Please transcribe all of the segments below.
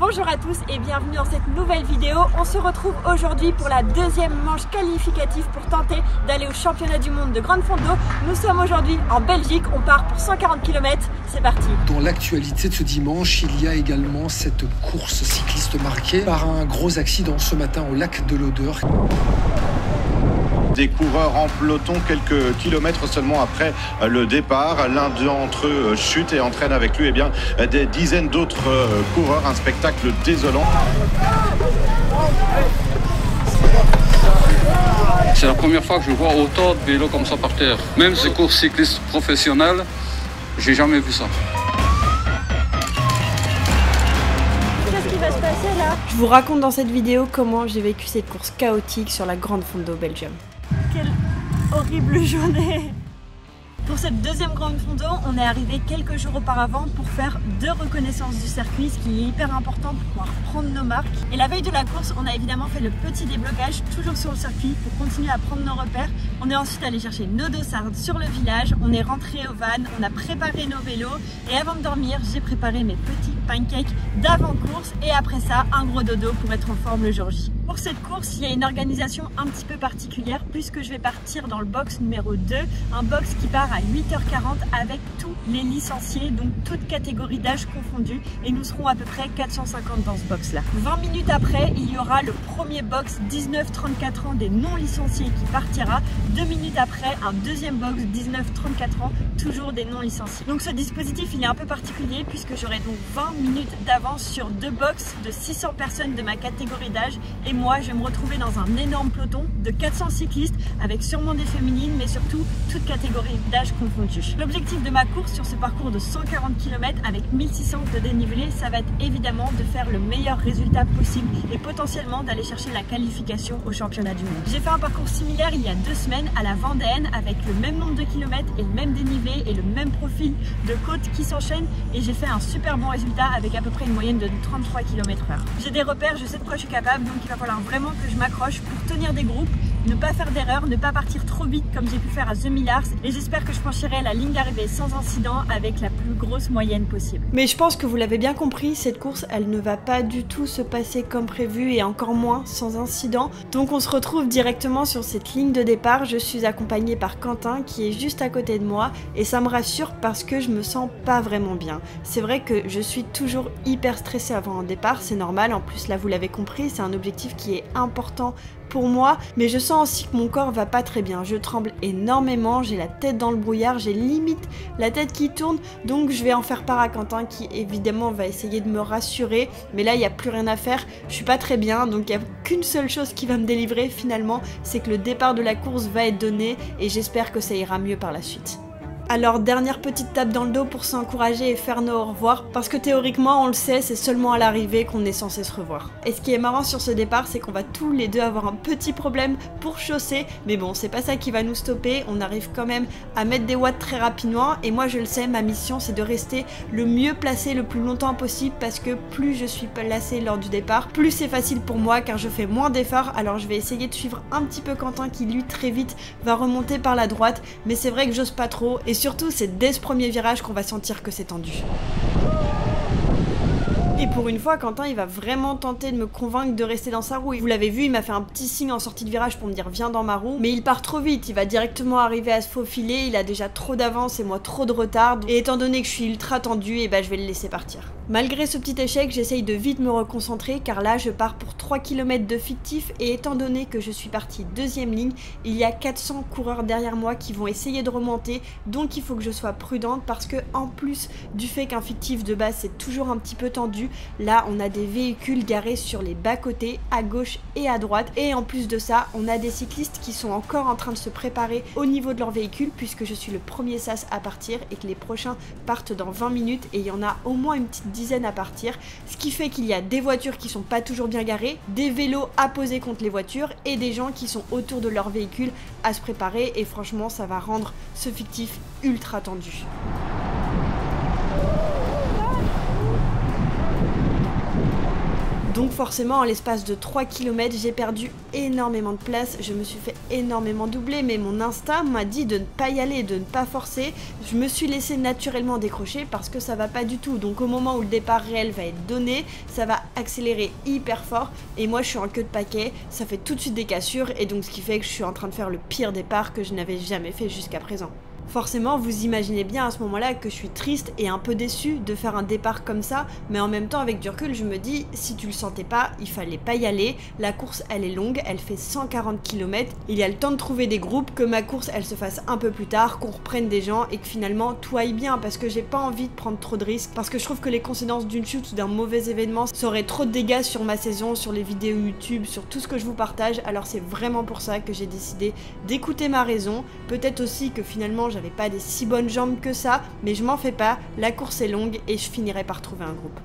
Bonjour à tous et bienvenue dans cette nouvelle vidéo. On se retrouve aujourd'hui pour la deuxième manche qualificative pour tenter d'aller au championnat du monde de grande fondo. Nous sommes aujourd'hui en Belgique, on part pour 140 km, c'est parti. Dans l'actualité de ce dimanche, il y a également cette course cycliste marquée par un gros accident ce matin au lac de l'Odeur. Des coureurs en peloton quelques kilomètres seulement après le départ. L'un d'entre eux chute et entraîne avec lui des dizaines d'autres coureurs. Un spectacle désolant. C'est la première fois que je vois autant de vélos comme ça par terre. Même ces courses cyclistes professionnelles, j'ai jamais vu ça. Qu'est-ce qui va se passer là? Je vous raconte dans cette vidéo comment j'ai vécu cette course chaotique sur la grande fondo Belgium. Quelle horrible journée! Pour cette deuxième grande fondo, on est arrivé quelques jours auparavant pour faire 2 reconnaissances du circuit, ce qui est hyper important pour pouvoir prendre nos marques. Et la veille de la course, on a évidemment fait le petit déblocage, toujours sur le circuit, pour continuer à prendre nos repères. On est ensuite allé chercher nos dossards sur le village, on est rentré au van, on a préparé nos vélos, et avant de dormir, j'ai préparé mes petits pancakes d'avant-course, et après ça, un gros dodo pour être en forme le jour J. Pour cette course, il y a une organisation un petit peu particulière, puisque je vais partir dans le box numéro 2, un box qui part à 8h40 avec tous les licenciés, donc toutes catégories d'âge confondues, et nous serons à peu près 450 dans ce box là. 20 minutes après, il y aura le premier box 19-34 ans des non licenciés qui partira. 2 minutes après, un deuxième box 19-34 ans, toujours des non licenciés. Donc ce dispositif il est un peu particulier puisque j'aurai donc 20 minutes d'avance sur 2 box de 600 personnes de ma catégorie d'âge, et moi je vais me retrouver dans un énorme peloton de 400 cyclistes avec sûrement des féminines mais surtout toutes catégories d'âge confondues. L'objectif de ma course sur ce parcours de 140 km avec 1600 de dénivelé, ça va être évidemment de faire le meilleur résultat possible et potentiellement d'aller chercher la qualification au championnat du monde. J'ai fait un parcours similaire il y a 2 semaines à la Vendéenne avec le même nombre de kilomètres et le même dénivelé et le même profil de côte qui s'enchaînent, et j'ai fait un super bon résultat avec à peu près une moyenne de 33 km/h. J'ai des repères, je sais de quoi je suis capable, donc il va falloir vraiment que je m'accroche pour tenir des groupes, ne pas faire d'erreur, ne pas partir trop vite comme j'ai pu faire à The Millars, et j'espère que je franchirai la ligne d'arrivée sans incident avec la plus grosse moyenne possible. Mais je pense que vous l'avez bien compris, cette course elle ne va pas du tout se passer comme prévu et encore moins sans incident. Donc on se retrouve directement sur cette ligne de départ. Je suis accompagnée par Quentin qui est juste à côté de moi, et ça me rassure parce que je me sens pas vraiment bien. C'est vrai que je suis toujours hyper stressée avant un départ, c'est normal, en plus là vous l'avez compris, c'est un objectif qui est important pour moi, mais je sens aussi que mon corps va pas très bien. Je tremble énormément, j'ai la tête dans le brouillard, j'ai limite la tête qui tourne, donc je vais en faire part à Quentin qui évidemment va essayer de me rassurer, mais là il n'y a plus rien à faire, je suis pas très bien, donc il n'y a qu'une seule chose qui va me délivrer finalement, c'est que le départ de la course va être donné et j'espère que ça ira mieux par la suite. Alors dernière petite tape dans le dos pour s'encourager et faire nos au revoir, parce que théoriquement on le sait, c'est seulement à l'arrivée qu'on est censé se revoir. Et ce qui est marrant sur ce départ, c'est qu'on va tous les deux avoir un petit problème pour chausser, mais bon c'est pas ça qui va nous stopper, on arrive quand même à mettre des watts très rapidement, et moi je le sais, ma mission c'est de rester le mieux placé le plus longtemps possible, parce que plus je suis placée lors du départ, plus c'est facile pour moi car je fais moins d'efforts. Alors je vais essayer de suivre un petit peu Quentin qui lui très vite va remonter par la droite, mais c'est vrai que j'ose pas trop, et surtout c'est dès ce premier virage qu'on va sentir que c'est tendu. Et pour une fois, Quentin il va vraiment tenter de me convaincre de rester dans sa roue. Vous l'avez vu, il m'a fait un petit signe en sortie de virage pour me dire viens dans ma roue, mais il part trop vite, il va directement arriver à se faufiler, il a déjà trop d'avance et moi trop de retard, et étant donné que je suis ultra tendue, et je vais le laisser partir. Malgré ce petit échec, j'essaye de vite me reconcentrer car là je pars pour 3 km de fictif, et étant donné que je suis partie deuxième ligne, il y a 400 coureurs derrière moi qui vont essayer de remonter, donc il faut que je sois prudente parce que en plus du fait qu'un fictif de base c'est toujours un petit peu tendu, là on a des véhicules garés sur les bas-côtés, à gauche et à droite, et en plus de ça on a des cyclistes qui sont encore en train de se préparer au niveau de leur véhicule, puisque je suis le premier sas à partir et que les prochains partent dans 20 minutes, et il y en a au moins une petite dizaine à partir, ce qui fait qu'il y a des voitures qui sont pas toujours bien garées, des vélos à poser contre les voitures et des gens qui sont autour de leur véhicule à se préparer, et franchement ça va rendre ce fictif ultra tendu. Donc forcément, en l'espace de 3 km, j'ai perdu énormément de place, je me suis fait énormément doubler, mais mon instinct m'a dit de ne pas y aller, de ne pas forcer. Je me suis laissé naturellement décrocher parce que ça va pas du tout. Donc au moment où le départ réel va être donné, ça va accélérer hyper fort et moi je suis en queue de paquet, ça fait tout de suite des cassures et donc ce qui fait que je suis en train de faire le pire départ que je n'avais jamais fait jusqu'à présent. Forcément, vous imaginez bien à ce moment-là que je suis triste et un peu déçue de faire un départ comme ça, mais en même temps, avec du recul, je me dis, si tu le sentais pas, il fallait pas y aller. La course, elle est longue, elle fait 140 km. Il y a le temps de trouver des groupes, que ma course, elle se fasse un peu plus tard, qu'on reprenne des gens et que finalement, tout aille bien, parce que j'ai pas envie de prendre trop de risques, parce que je trouve que les conséquences d'une chute ou d'un mauvais événement, ça aurait trop de dégâts sur ma saison, sur les vidéos YouTube, sur tout ce que je vous partage. Alors c'est vraiment pour ça que j'ai décidé d'écouter ma raison. Peut-être aussi que finalement, j'avais pas des si bonnes jambes que ça, mais je m'en fais pas, la course est longue et je finirai par trouver un groupe.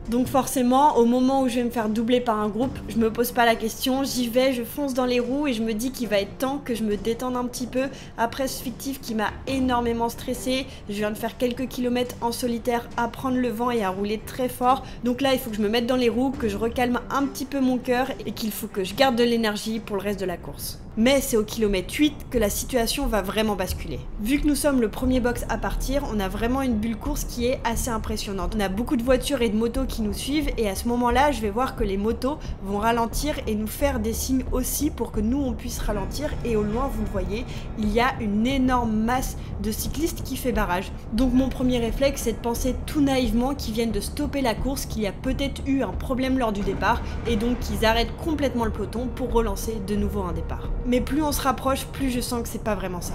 Donc forcément, au moment où je vais me faire doubler par un groupe, je me pose pas la question, j'y vais, je fonce dans les roues et je me dis qu'il va être temps que je me détende un petit peu après ce fictif qui m'a énormément stressée. Je viens de faire quelques kilomètres en solitaire à prendre le vent et à rouler très fort. Donc là, il faut que je me mette dans les roues, que je recalme un petit peu mon cœur et qu'il faut que je garde de l'énergie pour le reste de la course. Mais c'est au kilomètre 8 que la situation va vraiment basculer. Vu que nous sommes le premier box à partir, on a vraiment une bulle course qui est assez impressionnante. On a beaucoup de voitures et de motos qui nous suivent et à ce moment-là, je vais voir que les motos vont ralentir et nous faire des signes aussi pour que nous on puisse ralentir et au loin, vous le voyez, il y a une énorme masse de cyclistes qui fait barrage. Donc mon premier réflexe, c'est de penser tout naïvement qu'ils viennent de stopper la course, qu'il y a peut-être eu un problème lors du départ et donc qu'ils arrêtent complètement le peloton pour relancer de nouveau un départ. Mais plus on se rapproche, plus je sens que c'est pas vraiment ça.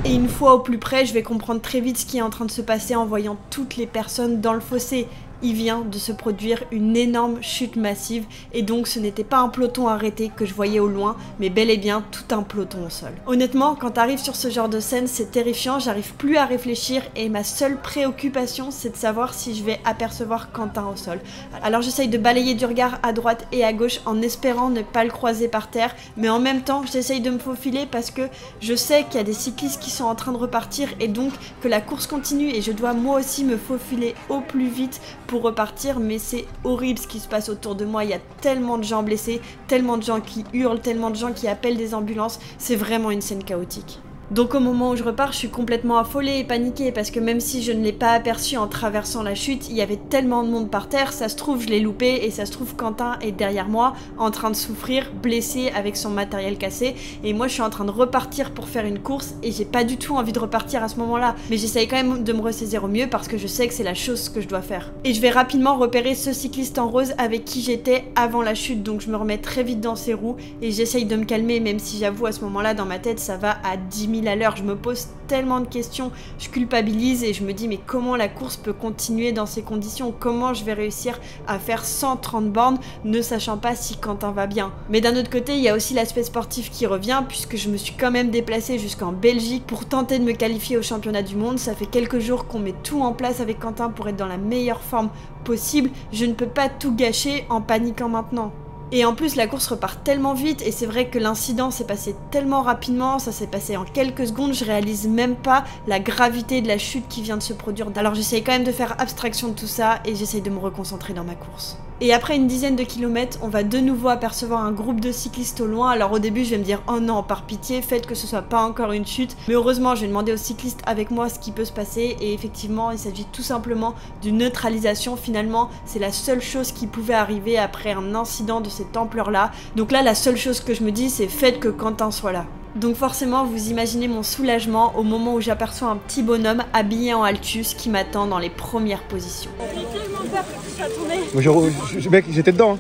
Et une fois au plus près, je vais comprendre très vite ce qui est en train de se passer en voyant toutes les personnes dans le fossé. Il vient de se produire une énorme chute massive et donc ce n'était pas un peloton arrêté que je voyais au loin, mais bel et bien tout un peloton au sol. Honnêtement, quand t'arrives sur ce genre de scène, c'est terrifiant, j'arrive plus à réfléchir et ma seule préoccupation, c'est de savoir si je vais apercevoir Quentin au sol. Alors j'essaye de balayer du regard à droite et à gauche en espérant ne pas le croiser par terre, mais en même temps, j'essaye de me faufiler parce que je sais qu'il y a des cyclistes qui sont en train de repartir et donc que la course continue et je dois moi aussi me faufiler au plus vite pour repartir, mais c'est horrible ce qui se passe autour de moi. Il y a tellement de gens blessés, tellement de gens qui hurlent, tellement de gens qui appellent des ambulances, c'est vraiment une scène chaotique. Donc au moment où je repars, je suis complètement affolée et paniquée parce que même si je ne l'ai pas aperçu en traversant la chute, il y avait tellement de monde par terre, ça se trouve je l'ai loupé et ça se trouve Quentin est derrière moi en train de souffrir, blessé avec son matériel cassé et moi je suis en train de repartir pour faire une course et j'ai pas du tout envie de repartir à ce moment-là, mais j'essaye quand même de me ressaisir au mieux parce que je sais que c'est la chose que je dois faire. Et je vais rapidement repérer ce cycliste en rose avec qui j'étais avant la chute, donc je me remets très vite dans ses roues et j'essaye de me calmer, même si j'avoue à ce moment-là dans ma tête ça va à 10 000 à l'heure, je me pose tellement de questions, je culpabilise et je me dis mais comment la course peut continuer dans ces conditions, comment je vais réussir à faire 130 bornes ne sachant pas si Quentin va bien. Mais d'un autre côté il y a aussi l'aspect sportif qui revient puisque je me suis quand même déplacée jusqu'en Belgique pour tenter de me qualifier au championnat du monde, ça fait quelques jours qu'on met tout en place avec Quentin pour être dans la meilleure forme possible, je ne peux pas tout gâcher en paniquant maintenant. Et en plus la course repart tellement vite et c'est vrai que l'incident s'est passé tellement rapidement, ça s'est passé en quelques secondes, je réalise même pas la gravité de la chute qui vient de se produire. Alors j'essaye quand même de faire abstraction de tout ça et j'essaye de me reconcentrer dans ma course. Et après une dizaine de kilomètres, on va de nouveau apercevoir un groupe de cyclistes au loin. Alors au début je vais me dire oh non, par pitié, faites que ce soit pas encore une chute. Mais heureusement je vais demander aux cyclistes avec moi ce qui peut se passer et effectivement il s'agit tout simplement d'une neutralisation. Finalement c'est la seule chose qui pouvait arriver après un incident de cette ampleur là. Donc là la seule chose que je me dis c'est faites que Quentin soit là. Donc forcément vous imaginez mon soulagement au moment où j'aperçois un petit bonhomme habillé en Altus qui m'attend dans les premières positions. J'ai tellement peur que ça tombe. Mec, j'étais dedans.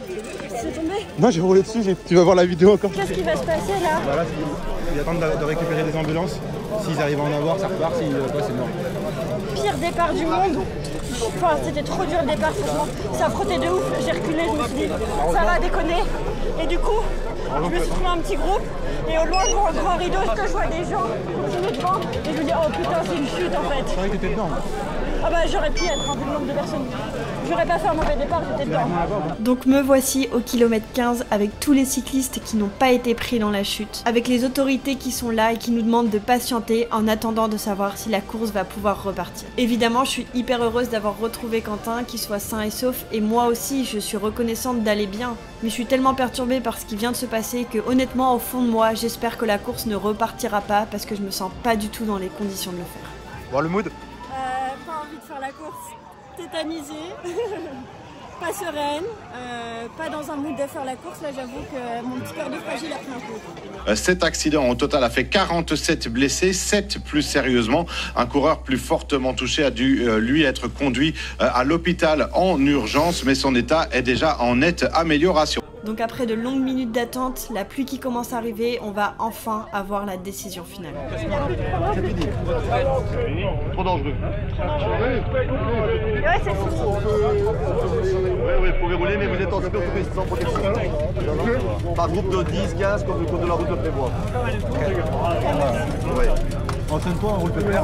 C'est tombé? Non, j'ai roulé dessus, tu vas voir la vidéo encore. Qu'est-ce qui va se passer là? Voilà, ils attendent de récupérer des ambulances. S'ils arrivent à en avoir, ça repart, s'ils pas, c'est mort. Pire départ du monde. Enfin, c'était trop dur le départ, franchement. Ça frottait de ouf, j'ai reculé, je me suis dit, ça va déconner. Et du coup, je me suis trouvé un petit groupe. Et au loin, devant le grand rideau, je vois des gens continuer devant. Et je me dis, oh putain, c'est une chute en fait. C'est vrai que t'étais dedans. Ah bah j'aurais pu être, vu le nombre de personnes. J'aurais pas fait un mauvais départ, j'étais dedans. Donc me voici au kilomètre 15 avec tous les cyclistes qui n'ont pas été pris dans la chute, avec les autorités qui sont là et qui nous demandent de patienter en attendant de savoir si la course va pouvoir repartir. Évidemment, je suis hyper heureuse d'avoir retrouvé Quentin, qu'il soit sain et sauf, et moi aussi, je suis reconnaissante d'aller bien. Mais je suis tellement perturbée par ce qui vient de se passer que honnêtement, au fond de moi, j'espère que la course ne repartira pas parce que je me sens pas du tout dans les conditions de le faire. Voir le mood? Pas envie de faire la course, tétanisée, pas sereine, pas dans un mood de faire la course. Là, j'avoue que mon petit cœur de fragile a pris un coup. Cet accident au total a fait 47 blessés, 7 plus sérieusement. Un coureur plus fortement touché a dû lui être conduit à l'hôpital en urgence, mais son état est déjà en nette amélioration. Donc après de longues minutes d'attente, la pluie qui commence à arriver, on va enfin avoir la décision finale. Trop dangereux. Ouais, c'est fou. Oui, vous pouvez rouler, mais vous êtes en sécurité sans protection. Par groupe de 10, 15, comme le code de la route le prévoit. Ouais. Entraîne-toi, on roule pépère.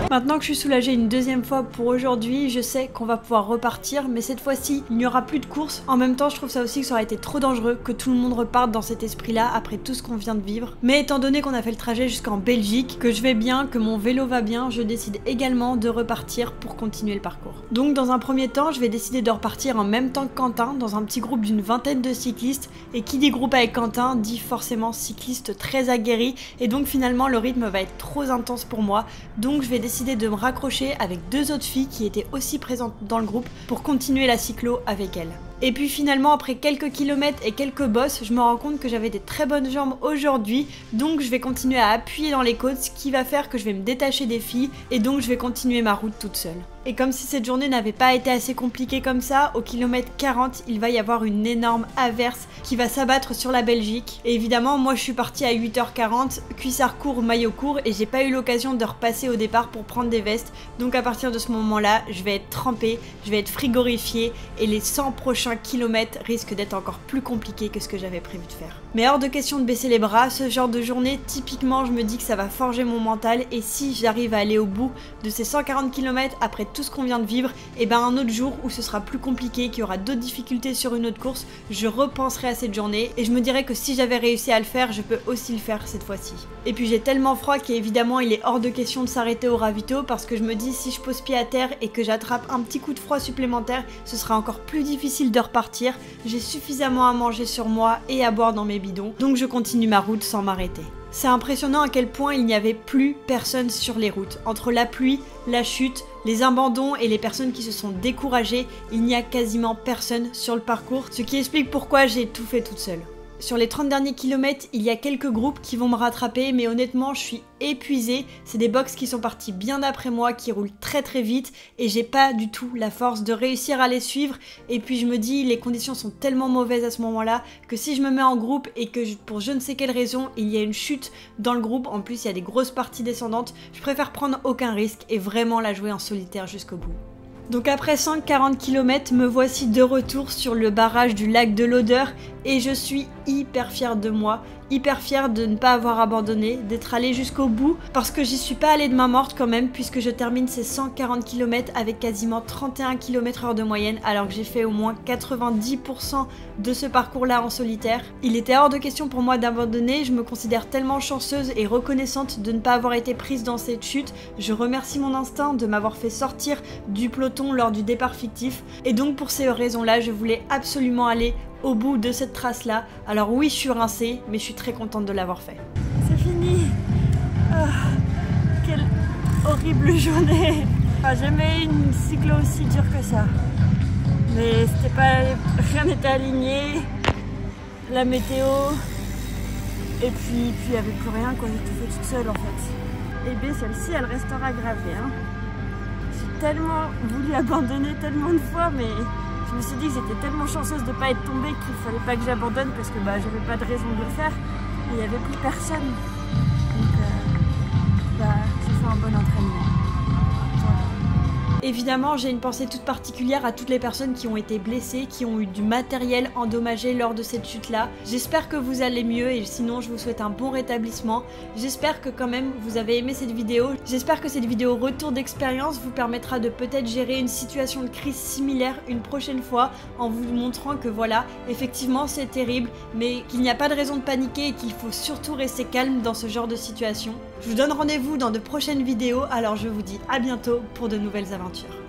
Maintenant que je suis soulagée une deuxième fois pour aujourd'hui, je sais qu'on va pouvoir repartir, mais cette fois-ci, il n'y aura plus de course. En même temps, je trouve ça aussi que ça aurait été trop dangereux que tout le monde reparte dans cet esprit-là après tout ce qu'on vient de vivre. Mais étant donné qu'on a fait le trajet jusqu'en Belgique, que je vais bien, que mon vélo va bien, je décide également de repartir pour continuer le parcours. Donc dans un premier temps, je vais décider de repartir en même temps que Quentin, dans un petit groupe d'une vingtaine de cyclistes. Et qui dit groupe avec Quentin, dit forcément cycliste très aguerri. Et donc finalement, le rythme va être trop intense pour moi, donc je vais décider de me raccrocher avec deux autres filles qui étaient aussi présentes dans le groupe pour continuer la cyclo avec elles. Et puis finalement, après quelques kilomètres et quelques bosses, je me rends compte que j'avais des très bonnes jambes aujourd'hui, donc je vais continuer à appuyer dans les côtes, ce qui va faire que je vais me détacher des filles, et donc je vais continuer ma route toute seule. Et comme si cette journée n'avait pas été assez compliquée comme ça, au kilomètre 40, il va y avoir une énorme averse qui va s'abattre sur la Belgique. Et évidemment, moi je suis partie à 8h40, cuissard court, maillot court, et j'ai pas eu l'occasion de repasser au départ pour prendre des vestes. Donc à partir de ce moment-là, je vais être trempée, je vais être frigorifiée, et les 100 prochains kilomètres risquent d'être encore plus compliqués que ce que j'avais prévu de faire. Mais hors de question de baisser les bras, ce genre de journée, typiquement, je me dis que ça va forger mon mental, et si j'arrive à aller au bout de ces 140 km après tout ce qu'on vient de vivre, et ben un autre jour où ce sera plus compliqué, qu'il y aura d'autres difficultés sur une autre course, je repenserai à cette journée et je me dirai que si j'avais réussi à le faire, je peux aussi le faire cette fois-ci. Et puis j'ai tellement froid qu'évidemment il est hors de question de s'arrêter au ravito, parce que je me dis si je pose pied à terre et que j'attrape un petit coup de froid supplémentaire, ce sera encore plus difficile de repartir. J'ai suffisamment à manger sur moi et à boire dans mes bidons, donc je continue ma route sans m'arrêter. C'est impressionnant à quel point il n'y avait plus personne sur les routes. Entre la pluie, la chute, les abandons et les personnes qui se sont découragées, il n'y a quasiment personne sur le parcours, ce qui explique pourquoi j'ai tout fait toute seule. Sur les 30 derniers kilomètres, il y a quelques groupes qui vont me rattraper, mais honnêtement, je suis épuisée. C'est des box qui sont partis bien après moi, qui roulent très très vite, et j'ai pas du tout la force de réussir à les suivre. Et puis je me dis, les conditions sont tellement mauvaises à ce moment-là, que si je me mets en groupe et que pour je ne sais quelle raison, il y a une chute dans le groupe, en plus il y a des grosses parties descendantes, je préfère prendre aucun risque et vraiment la jouer en solitaire jusqu'au bout. Donc après 140 km, me voici de retour sur le barrage du lac de l'Odeur et je suis hyper fière de moi, hyper fière de ne pas avoir abandonné, d'être allée jusqu'au bout, parce que j'y suis pas allée de main morte quand même, puisque je termine ces 140 km avec quasiment 31 km/h de moyenne, alors que j'ai fait au moins 90% de ce parcours-là en solitaire. Il était hors de question pour moi d'abandonner, je me considère tellement chanceuse et reconnaissante de ne pas avoir été prise dans cette chute. Je remercie mon instinct de m'avoir fait sortir du peloton lors du départ fictif, et donc pour ces raisons-là, je voulais absolument aller au bout de cette trace-là. Alors oui, je suis rincée, mais je suis très contente de l'avoir fait. C'est fini. Quelle horrible journée. Jamais une cyclo aussi dure que ça. Mais c'était pas... rien n'était aligné. La météo. Et puis il n'y avait plus rien, quoi. J'ai tout fait toute seule en fait. Et bien celle-ci, elle restera gravée. J'ai tellement voulu abandonner tellement de fois, mais... je me suis dit que j'étais tellement chanceuse de ne pas être tombée qu'il fallait pas que j'abandonne parce que j'avais pas de raison de le faire et il n'y avait plus personne. Donc j'ai fait un bon entraînement. Voilà. Évidemment, j'ai une pensée toute particulière à toutes les personnes qui ont été blessées, qui ont eu du matériel endommagé lors de cette chute-là. J'espère que vous allez mieux et sinon je vous souhaite un bon rétablissement. J'espère que quand même vous avez aimé cette vidéo. J'espère que cette vidéo retour d'expérience vous permettra de peut-être gérer une situation de crise similaire une prochaine fois en vous montrant que voilà, effectivement c'est terrible, mais qu'il n'y a pas de raison de paniquer et qu'il faut surtout rester calme dans ce genre de situation. Je vous donne rendez-vous dans de prochaines vidéos, alors je vous dis à bientôt pour de nouvelles aventures.